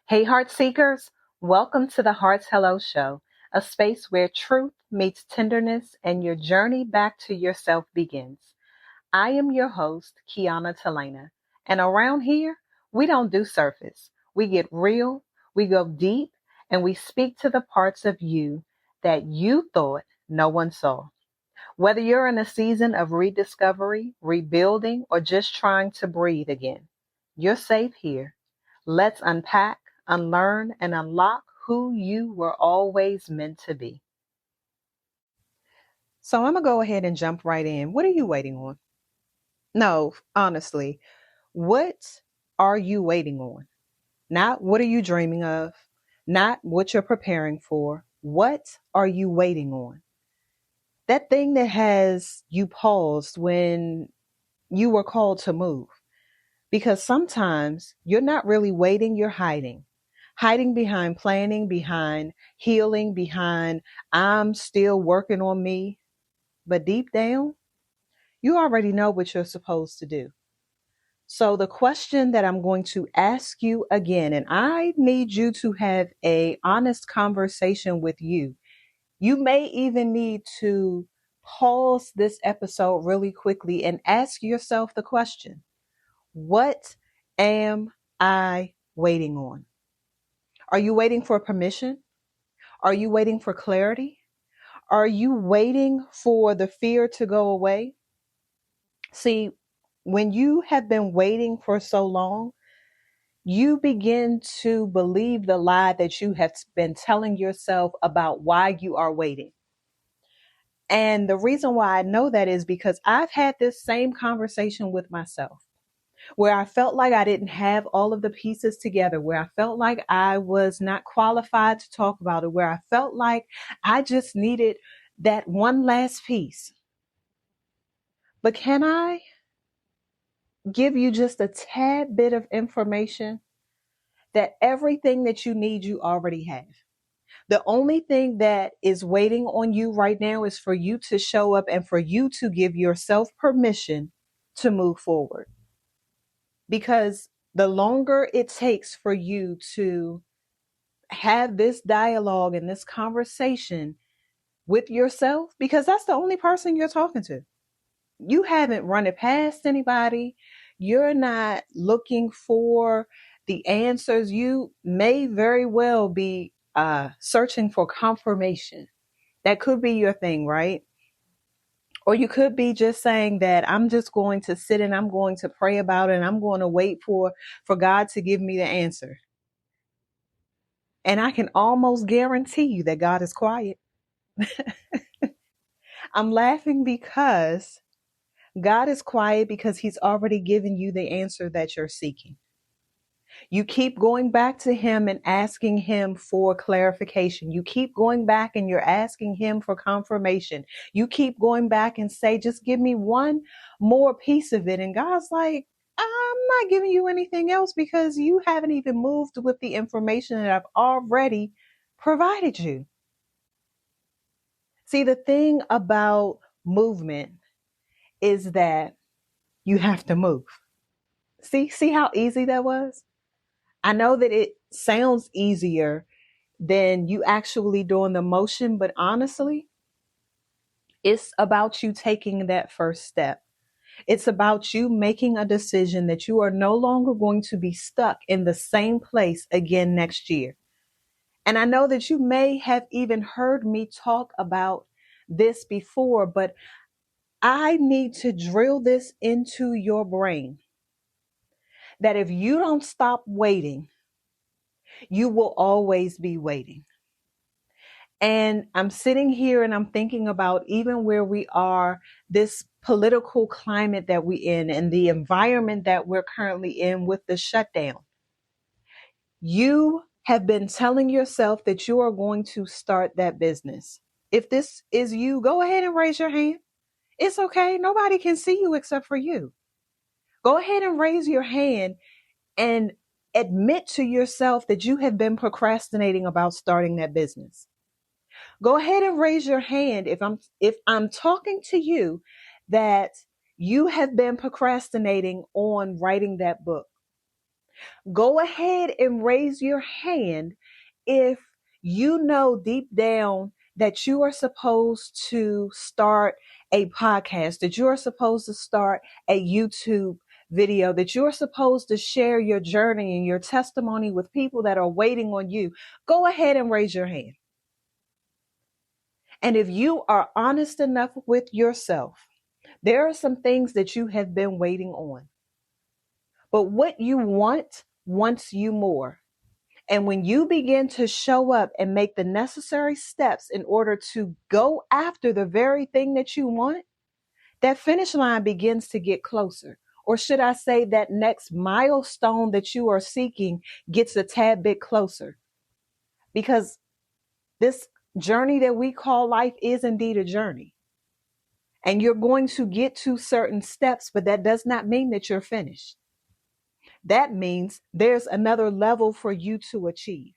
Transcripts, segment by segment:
Hey, Heart Seekers, welcome to the Heart's Hello Show, a space where truth meets tenderness and your journey back to yourself begins. I am your host, Kiana Talena, and around here, we don't do surface. We get real, we go deep, and we speak to the parts of you that you thought no one saw. Whether you're in a season of rediscovery, rebuilding, or just trying to breathe again, you're safe here. Let's unpack, unlearn, and unlock who you were always meant to be. So I'm going to go ahead and jump right in. What are you waiting on? No, honestly, what are you waiting on? Not what are you dreaming of, not what you're preparing for. What are you waiting on? That thing that has you paused when you were called to move. Because sometimes you're not really waiting, you're hiding. Hiding behind planning, behind healing, behind I'm still working on me. But deep down, you already know what you're supposed to do. So the question that I'm going to ask you again, and I need you to have a honest conversation with you. You may even need to pause this episode really quickly and ask yourself the question, what am I waiting on? Are you waiting for permission? Are you waiting for clarity? Are you waiting for the fear to go away? See, when you have been waiting for so long, you begin to believe the lie that you have been telling yourself about why you are waiting. And the reason why I know that is because I've had this same conversation with myself, where I felt like I didn't have all of the pieces together, where I felt like I was not qualified to talk about it, where I felt like I just needed that one last piece. But can I give you just a tad bit of information that everything that you need, you already have? The only thing that is waiting on you right now is for you to show up and for you to give yourself permission to move forward. Because the longer it takes for you to have this dialogue and this conversation with yourself, because that's the only person you're talking to. You haven't run it past anybody. You're not looking for the answers. You may very well be searching for confirmation. That could be your thing, right? Or you could be just saying that I'm just going to sit and I'm going to pray about it and I'm going to wait for God to give me the answer. And I can almost guarantee you that God is quiet. I'm laughing because God is quiet because he's already given you the answer that you're seeking. You keep going back to him and asking him for clarification. You keep going back and you're asking him for confirmation. You keep going back and say, just give me one more piece of it. And God's like, I'm not giving you anything else because you haven't even moved with the information that I've already provided you. See, the thing about movement is that you have to move. See how easy that was? I know that it sounds easier than you actually doing the motion, but honestly, it's about you taking that first step. It's about you making a decision that you are no longer going to be stuck in the same place again next year. And I know that you may have even heard me talk about this before, but I need to drill this into your brain that if you don't stop waiting, you will always be waiting. And I'm sitting here and I'm thinking about even where we are, this political climate that we're in and the environment that we're currently in with the shutdown. You have been telling yourself that you are going to start that business. If this is you, go ahead and raise your hand. It's okay. Nobody can see you except for you. Go ahead and raise your hand and admit to yourself that you have been procrastinating about starting that business. Go ahead and raise your hand if I'm talking to you that you have been procrastinating on writing that book. Go ahead and raise your hand if you know deep down that you are supposed to start a podcast, that you are supposed to start a YouTube video, that you're supposed to share your journey and your testimony with people that are waiting on you. Go ahead and raise your hand. And if you are honest enough with yourself, there are some things that you have been waiting on. But what you want wants you more. And when you begin to show up and make the necessary steps in order to go after the very thing that you want, that finish line begins to get closer. Or should I say that next milestone that you are seeking gets a tad bit closer? Because this journey that we call life is indeed a journey. And you're going to get to certain steps, but that does not mean that you're finished. That means there's another level for you to achieve.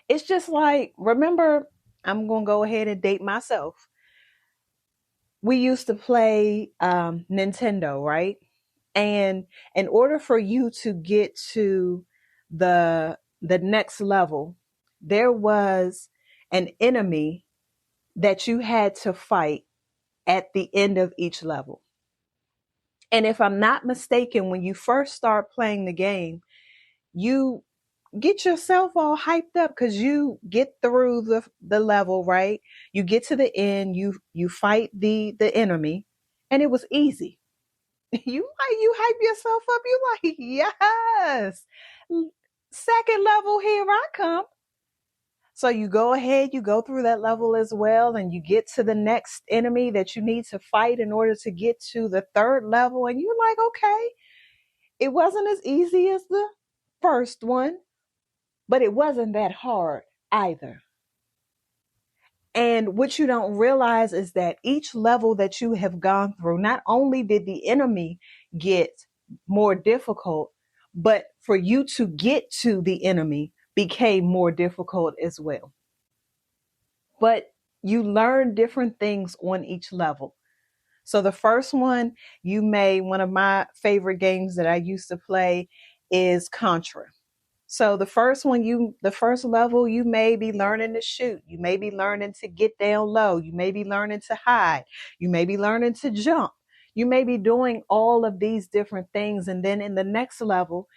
It's just like, remember, I'm going to go ahead and date myself. We used to play Nintendo, right? And in order for you to get to the next level, there was an enemy that you had to fight at the end of each level. And if I'm not mistaken, when you first start playing the game, you get yourself all hyped up because you get through the level, right? You get to the end, you fight the enemy, and it was easy. You hype yourself up. You like, yes, second level, here I come. So you go ahead, you go through that level as well, and you get to the next enemy that you need to fight in order to get to the third level, and you're like, okay, it wasn't as easy as the first one, but it wasn't that hard either. And what you don't realize is that each level that you have gone through, not only did the enemy get more difficult, but for you to get to the enemy became more difficult as well. But you learn different things on each level. So the first one, one of my favorite games that I used to play is Contra. So the first level, you may be learning to shoot. You may be learning to get down low. You may be learning to hide. You may be learning to jump. You may be doing all of these different things. And then in the next level,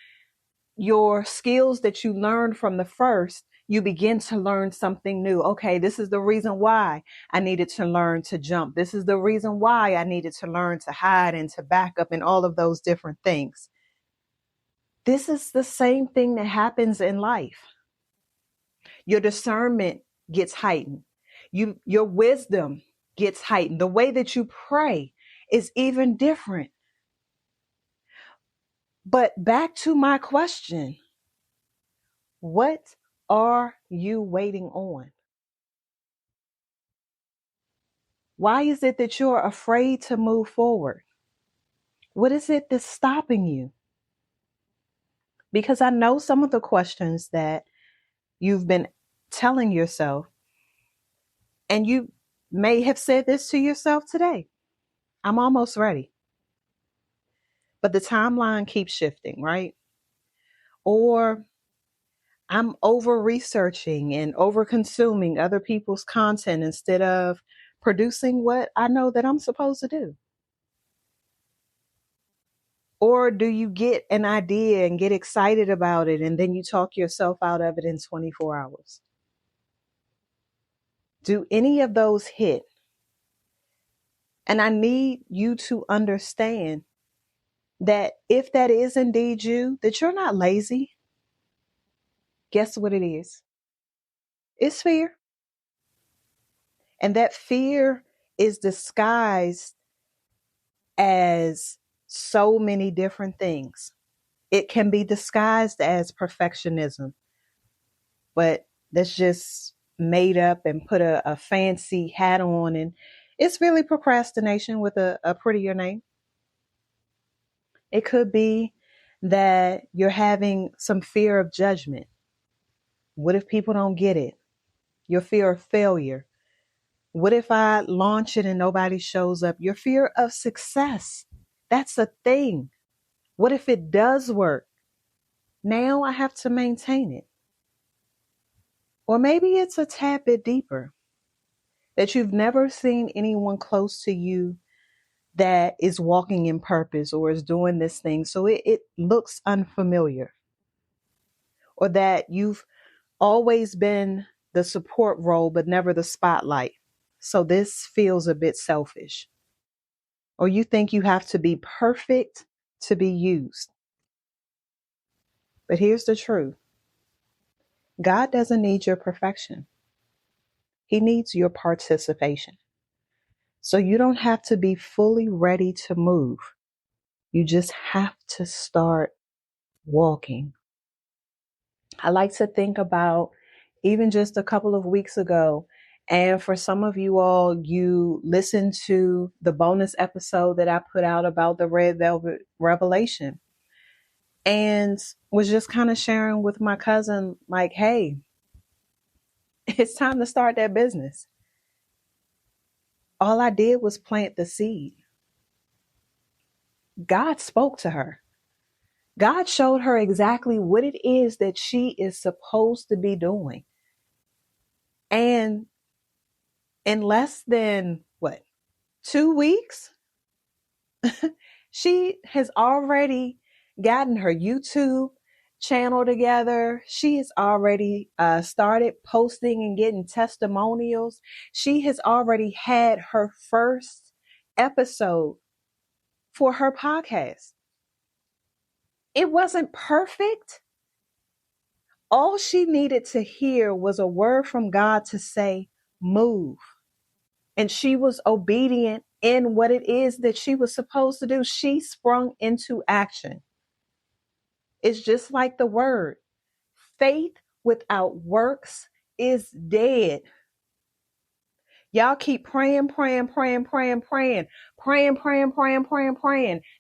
your skills that you learned from the first, you begin to learn something new. Okay, this is the reason why I needed to learn to jump. This is the reason why I needed to learn to hide and to back up and all of those different things. This is the same thing that happens in life. Your discernment gets heightened. Your wisdom gets heightened. The way that you pray is even different. But back to my question, what are you waiting on? Why is it that you're afraid to move forward? What is it that's stopping you? Because I know some of the questions that you've been telling yourself, and you may have said this to yourself today. I'm almost ready. But the timeline keeps shifting, right? Or I'm over researching and over consuming other people's content instead of producing what I know that I'm supposed to do. Or do you get an idea and get excited about it and then you talk yourself out of it in 24 hours? Do any of those hit? And I need you to understand that if that is indeed you, that you're not lazy. Guess what it is? It's fear. And that fear is disguised as so many different things. It can be disguised as perfectionism, but that's just made up and put a fancy hat on. And it's really procrastination with a prettier name. It could be that you're having some fear of judgment. What if people don't get it? Your fear of failure. What if I launch it and nobody shows up? Your fear of success. That's a thing. What if it does work? Now I have to maintain it. Or maybe it's a tad bit deeper, that you've never seen anyone close to you that is walking in purpose or is doing this thing. So it looks unfamiliar. Or that you've always been the support role, but never the spotlight. So this feels a bit selfish. Or you think you have to be perfect to be used. But here's the truth: God doesn't need your perfection, He needs your participation. So you don't have to be fully ready to move. You just have to start walking. I like to think about even just a couple of weeks ago. And for some of you all, you listened to the bonus episode that I put out about the Red Velvet Revelation, and was just kind of sharing with my cousin, like, hey, it's time to start that business. All I did was plant the seed. God spoke to her. God showed her exactly what it is that she is supposed to be doing. And in less than 2 weeks, she has already gotten her YouTube channel together. She has already started posting and getting testimonials. She has already had her first episode for her podcast. It wasn't perfect. All she needed to hear was a word from God to say, move. And she was obedient in what it is that she was supposed to do. She sprung into action. It's just like the word: faith without works is dead. Y'all keep praying,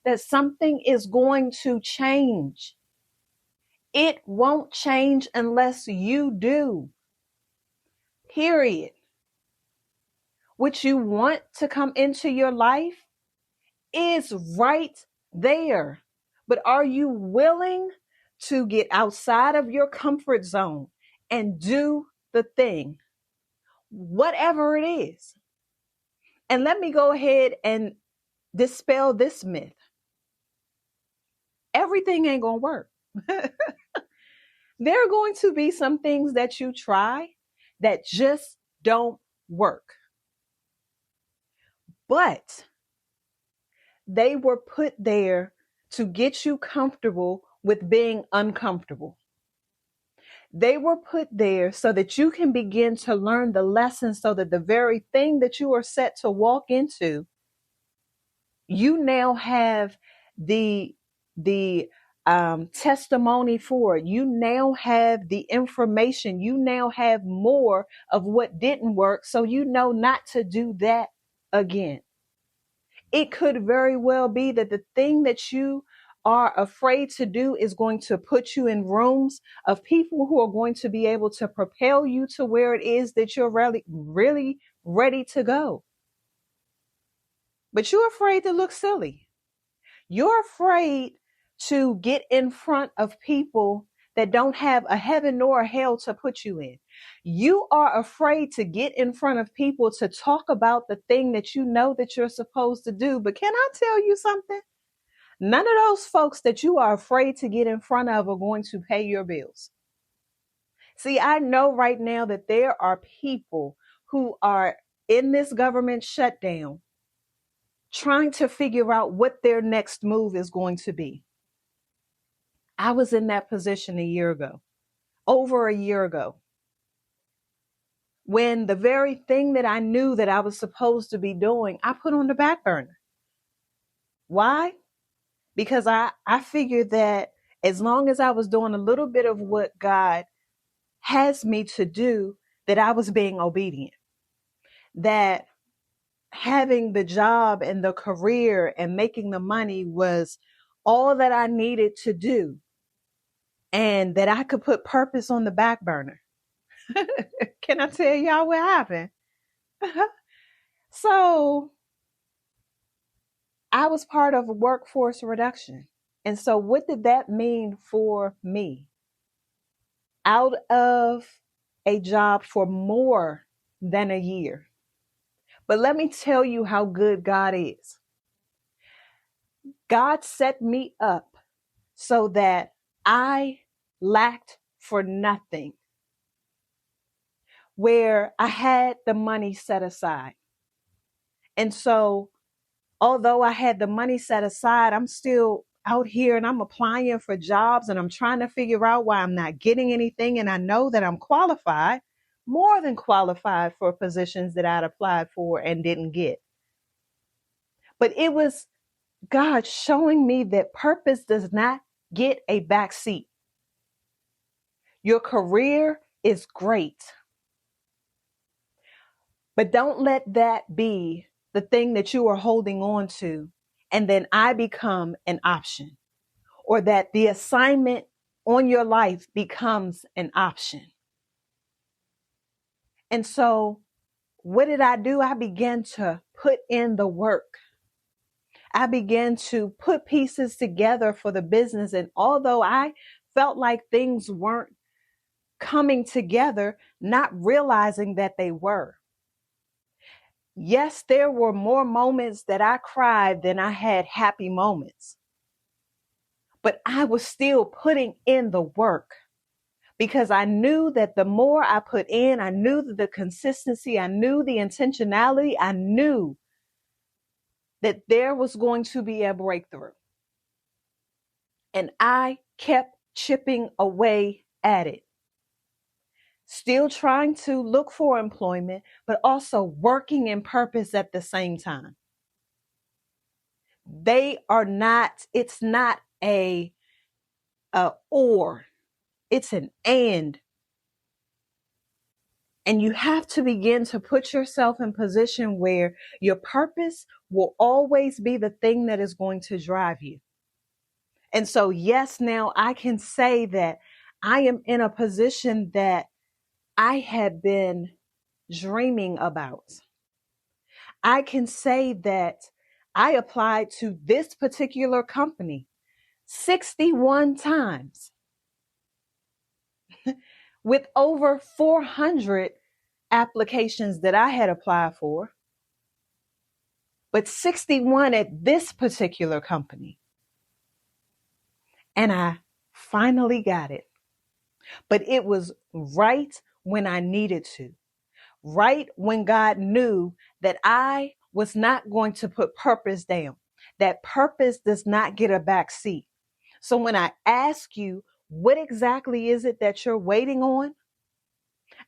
that something is going to change. It won't change unless you do. Period. What you want to come into your life is right there. But are you willing to get outside of your comfort zone and do the thing, whatever it is? And let me go ahead and dispel this myth. Everything ain't going to work. There are going to be some things that you try that just don't work. But they were put there to get you comfortable with being uncomfortable. They were put there so that you can begin to learn the lessons, so that the very thing that you are set to walk into, you now have the testimony for it. You now have the information. You now have more of what didn't work, so you know not to do that again. It could very well be that the thing that you are afraid to do is going to put you in rooms of people who are going to be able to propel you to where it is that you're really, really ready to go. But you're afraid to look silly. You're afraid to get in front of people that don't have a heaven nor a hell to put you in. You are afraid to get in front of people to talk about the thing that you know that you're supposed to do. But can I tell you something? None of those folks that you are afraid to get in front of are going to pay your bills. See, I know right now that there are people who are in this government shutdown trying to figure out what their next move is going to be. I was in that position a year ago, over a year ago, when the very thing that I knew that I was supposed to be doing, I put on the back burner. Why? Because I figured that as long as I was doing a little bit of what God has me to do, that I was being obedient, that having the job and the career and making the money was all that I needed to do, and that I could put purpose on the back burner. Can I tell y'all what happened? So I was part of a workforce reduction. And so what did that mean for me? Out of a job for more than a year. But let me tell you how good God is. God set me up so that I lacked for nothing, where I had the money set aside. And so, although I had the money set aside, I'm still out here and I'm applying for jobs and I'm trying to figure out why I'm not getting anything. And I know that I'm qualified, more than qualified for positions that I'd applied for and didn't get. But it was God showing me that purpose does not get a back seat. Your career is great, but don't let that be the thing that you are holding on to. And then I become an option, or that the assignment on your life becomes an option. And so what did I do? I began to put in the work. I began to put pieces together for the business. And although I felt like things weren't coming together, not realizing that they were. Yes, there were more moments that I cried than I had happy moments. But I was still putting in the work because I knew that the more I put in, I knew that the consistency, I knew the intentionality, I knew that there was going to be a breakthrough. And I kept chipping away at it. Still trying to look for employment, but also working in purpose at the same time. It's not a or, it's an and. And you have to begin to put yourself in position where your purpose will always be the thing that is going to drive you. And so, yes, now I can say that I am in a position that I had been dreaming about. I can say that I applied to this particular company 61 times with over 400 applications that I had applied for, but 61 at this particular company. And I finally got it. But it was right when I needed to, right when God knew that I was not going to put purpose down, that purpose does not get a back seat. So when I ask you, what exactly is it that you're waiting on?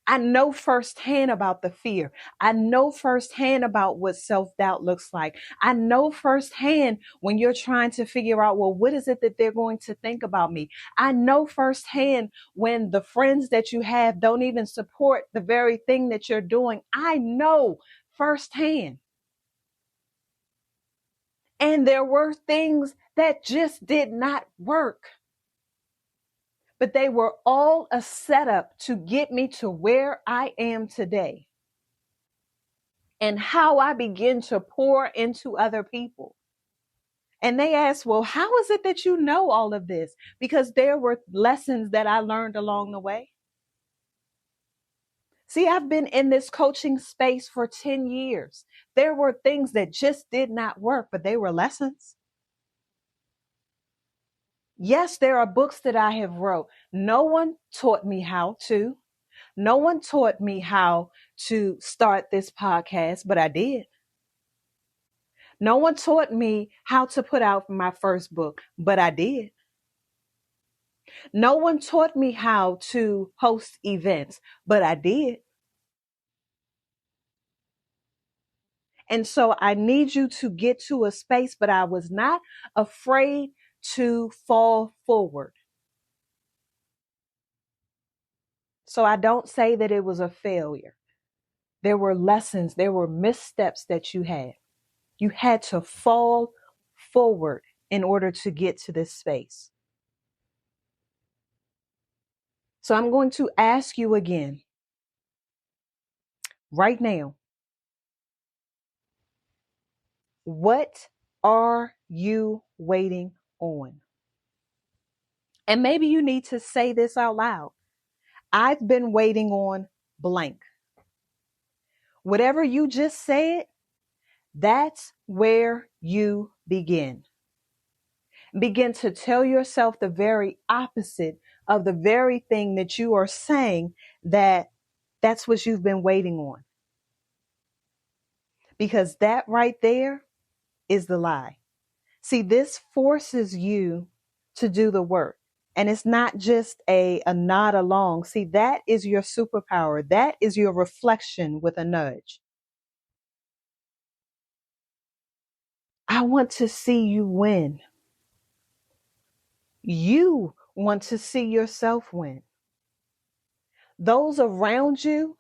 I know firsthand about the fear. I know firsthand about what self-doubt looks like. I know firsthand when you're trying to figure out, well, what is it that they're going to think about me? I know firsthand when the friends that you have don't even support the very thing that you're doing. I know firsthand. And there were things that just did not work. But they were all a setup to get me to where I am today. And how I begin to pour into other people. And they ask, well, how is it that you know all of this? Because there were lessons that I learned along the way. See, I've been in this coaching space for 10 years. There were things that just did not work, but they were lessons. Yes, there are books that I have wrote. No one taught me how to. No one taught me how to start this podcast, but I did. No one taught me how to put out my first book, but I did. No one taught me how to host events, but I did. And so I need you to get to a space, but I was not afraid to fall forward. So I don't say that it was a failure. There were lessons, there were missteps that you had. You had to fall forward in order to get to this space. So I'm going to ask you again, right now, what are you waiting on? And maybe you need to say this out loud. I've been waiting on blank. Whatever you just said, that's where you begin. Begin to tell yourself the very opposite of the very thing that you are saying that's what you've been waiting on. Because that right there is the lie. See, this forces you to do the work. And it's not just a nod along. See, that is your superpower. That is your reflection with a nudge. I want to see you win. You want to see yourself win. Those around you,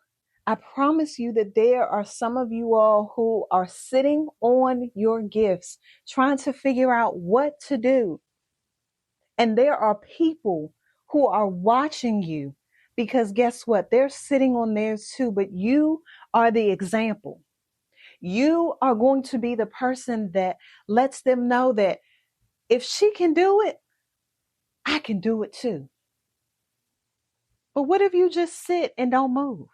I promise you that there are some of you all who are sitting on your gifts, trying to figure out what to do. And there are people who are watching you because guess what? They're sitting on theirs too, but you are the example. You are going to be the person that lets them know that if she can do it, I can do it too. But what if you just sit and don't move?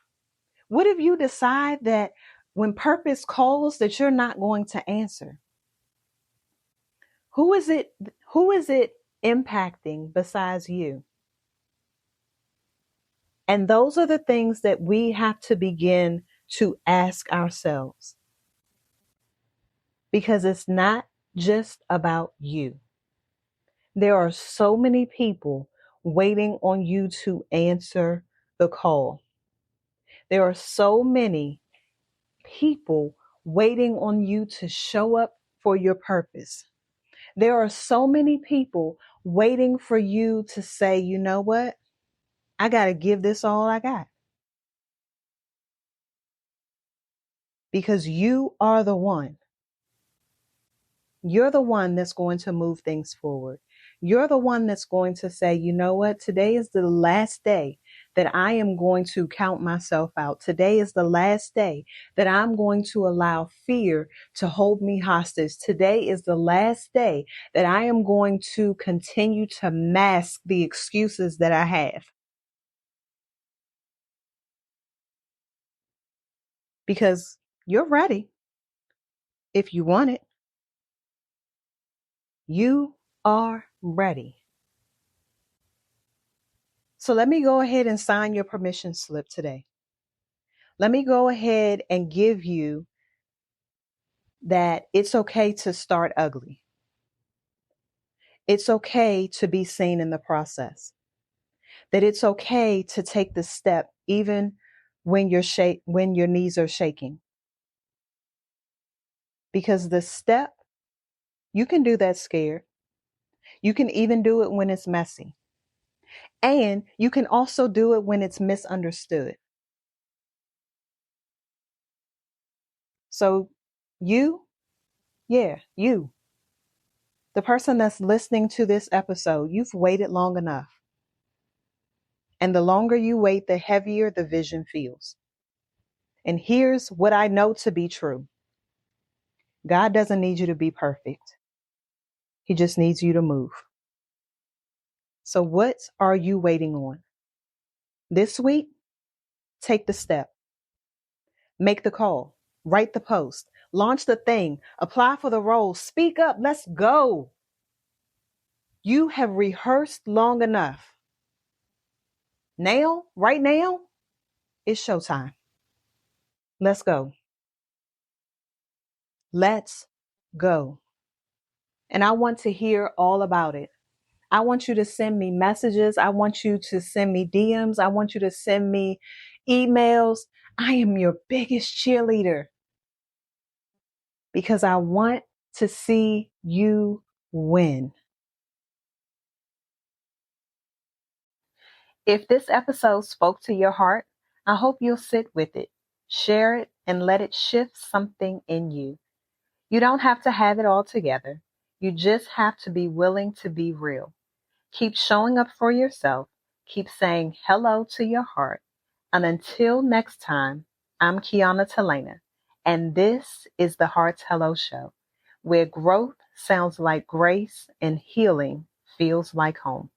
What if you decide that when purpose calls that you're not going to answer? Who is it impacting besides you? And those are the things that we have to begin to ask ourselves. Because it's not just about you. There are so many people waiting on you to answer the call. There are so many people waiting on you to show up for your purpose. There are so many people waiting for you to say, you know what? I got to give this all I got. Because you are the one. You're the one that's going to move things forward. You're the one that's going to say, you know what? Today is the last day that I am going to count myself out. Today is the last day that I'm going to allow fear to hold me hostage. Today is the last day that I am going to continue to mask the excuses that I have. Because you're ready if you want it. You are ready. So let me go ahead and sign your permission slip today. Let me go ahead and give you that it's okay to start ugly. It's okay to be seen in the process. That it's okay to take the step even when when your knees are shaking. Because the step, you can do that scared. You can even do it when it's messy. And you can also do it when it's misunderstood. So you, you, the person that's listening to this episode, you've waited long enough. And the longer you wait, the heavier the vision feels. And here's what I know to be true. God doesn't need you to be perfect. He just needs you to move. So what are you waiting on? This week, take the step. Make the call. Write the post. Launch the thing. Apply for the role. Speak up. Let's go. You have rehearsed long enough. Now, right now, it's showtime. Let's go. Let's go. And I want to hear all about it. I want you to send me messages. I want you to send me DMs. I want you to send me emails. I am your biggest cheerleader because I want to see you win. If this episode spoke to your heart, I hope you'll sit with it, share it, and let it shift something in you. You don't have to have it all together. You just have to be willing to be real. Keep showing up for yourself. Keep saying hello to your heart. And until next time, I'm Kiana Talena, and this is the Heart's Hello Show, where growth sounds like grace and healing feels like home.